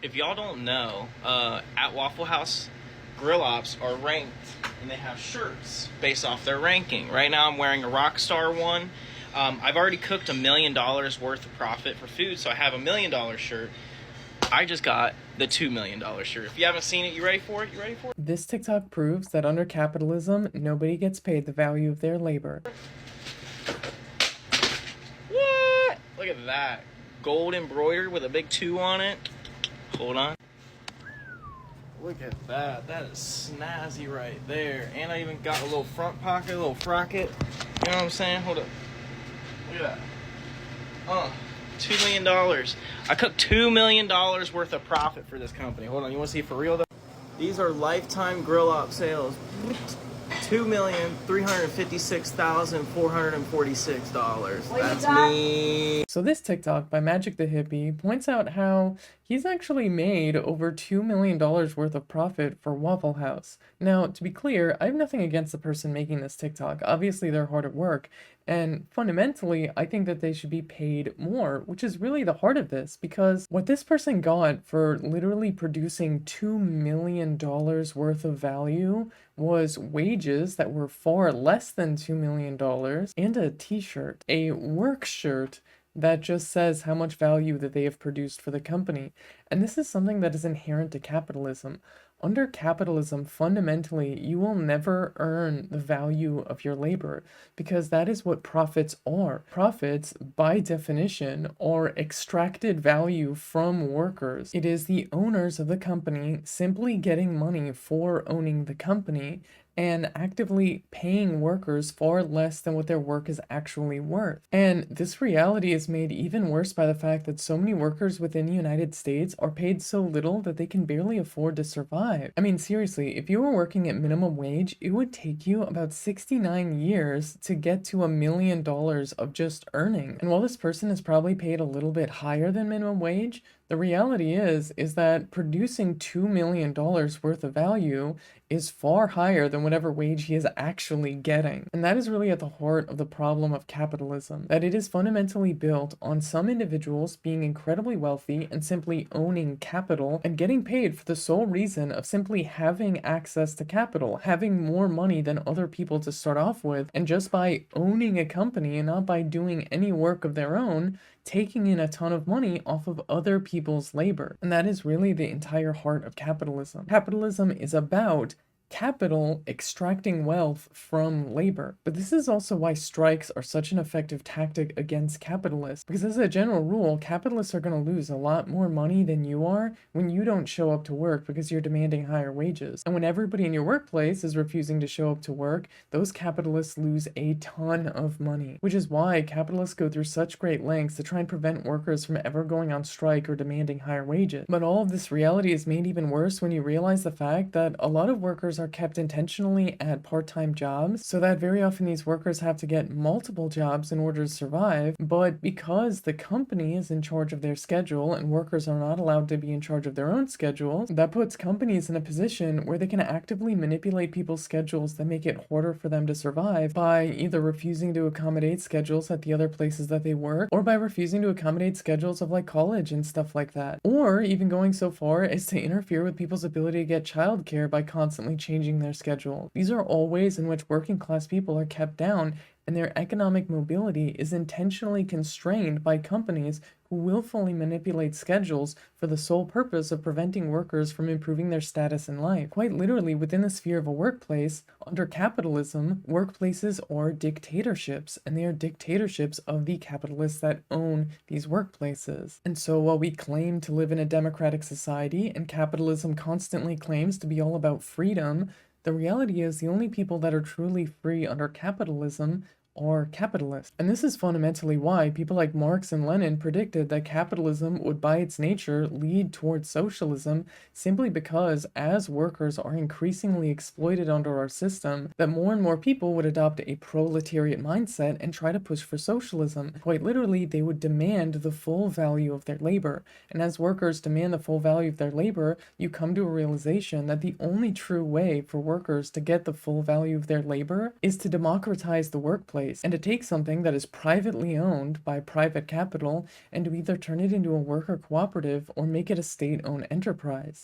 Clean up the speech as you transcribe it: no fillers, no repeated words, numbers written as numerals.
If y'all don't know, at Waffle House, grill ops are ranked, and they have shirts based off their ranking. Right now, I'm wearing a Rockstar one. I've already cooked $1 million worth of profit for food, so I have $1 million shirt. I just got the $2 million shirt. If you haven't seen it, you ready for it? You ready for it? This TikTok proves that under capitalism, nobody gets paid the value of their labor. What? Look at that. Gold embroidered with a big 2 on it. Hold on. Look at that. That is snazzy right there. And I even got a little front pocket, a little frocket. You know what I'm saying? Hold up. Look at that. $2 million. I cooked $2 million worth of profit for this company. Hold on. You want to see for real though? These are lifetime grill op sales. $2,356,446. That's me. So this TikTok by Magick The Hippie points out how he's actually made over $2 million worth of profit for Waffle House. Now, to be clear, I have nothing against the person making this TikTok. Obviously, they're hard at work. And fundamentally, I think that they should be paid more, which is really the heart of this, because what this person got for literally producing $2 million worth of value was wages that were far less than $2 million and a t-shirt, a work shirt that just says how much value that they have produced for the company. And this is something that is inherent to capitalism. Under capitalism, fundamentally, you will never earn the value of your labor because that is what profits are. Profits, by definition, are extracted value from workers. It is the owners of the company simply getting money for owning the company and actively paying workers far less than what their work is actually worth. And this reality is made even worse by the fact that so many workers within the United States are paid so little that they can barely afford to survive. I mean, seriously, if you were working at minimum wage, it would take you about 69 years to get to $1 million of just earning. And while this person is probably paid a little bit higher than minimum wage, the reality is that producing $2 million worth of value is far higher than whatever wage he is actually getting. And that is really at the heart of the problem of capitalism, that it is fundamentally built on some individuals being incredibly wealthy and simply owning capital and getting paid for the sole reason of simply having access to capital, having more money than other people to start off with, and just by owning a company and not by doing any work of their own, taking in a ton of money off of other people's labor. And that is really the entire heart of capitalism. Capitalism is about capital extracting wealth from labor. But this is also why strikes are such an effective tactic against capitalists, because as a general rule, capitalists are going to lose a lot more money than you are when you don't show up to work because you're demanding higher wages. And when everybody in your workplace is refusing to show up to work, those capitalists lose a ton of money, which is why capitalists go through such great lengths to try and prevent workers from ever going on strike or demanding higher wages. But all of this reality is made even worse when you realize the fact that a lot of workers are kept intentionally at part-time jobs, so that very often these workers have to get multiple jobs in order to survive. But because the company is in charge of their schedule and workers are not allowed to be in charge of their own schedules, that puts companies in a position where they can actively manipulate people's schedules that make it harder for them to survive by either refusing to accommodate schedules at the other places that they work, or by refusing to accommodate schedules of like college and stuff like that, or even going so far as to interfere with people's ability to get childcare by constantly changing their schedule. These are all ways in which working class people are kept down, and their economic mobility is intentionally constrained by companies who willfully manipulate schedules for the sole purpose of preventing workers from improving their status in life. Quite literally, within the sphere of a workplace, under capitalism, workplaces are dictatorships, and they are dictatorships of the capitalists that own these workplaces. And so while we claim to live in a democratic society, and capitalism constantly claims to be all about freedom, the reality is the only people that are truly free under capitalism are capitalists. And this is fundamentally why people like Marx and Lenin predicted that capitalism would by its nature lead towards socialism, simply because as workers are increasingly exploited under our system, that more and more people would adopt a proletariat mindset and try to push for socialism. Quite literally, they would demand the full value of their labor. And as workers demand the full value of their labor, you come to a realization that the only true way for workers to get the full value of their labor is to democratize the workplace place, and to take something that is privately owned by private capital and to either turn it into a worker cooperative or make it a state-owned enterprise.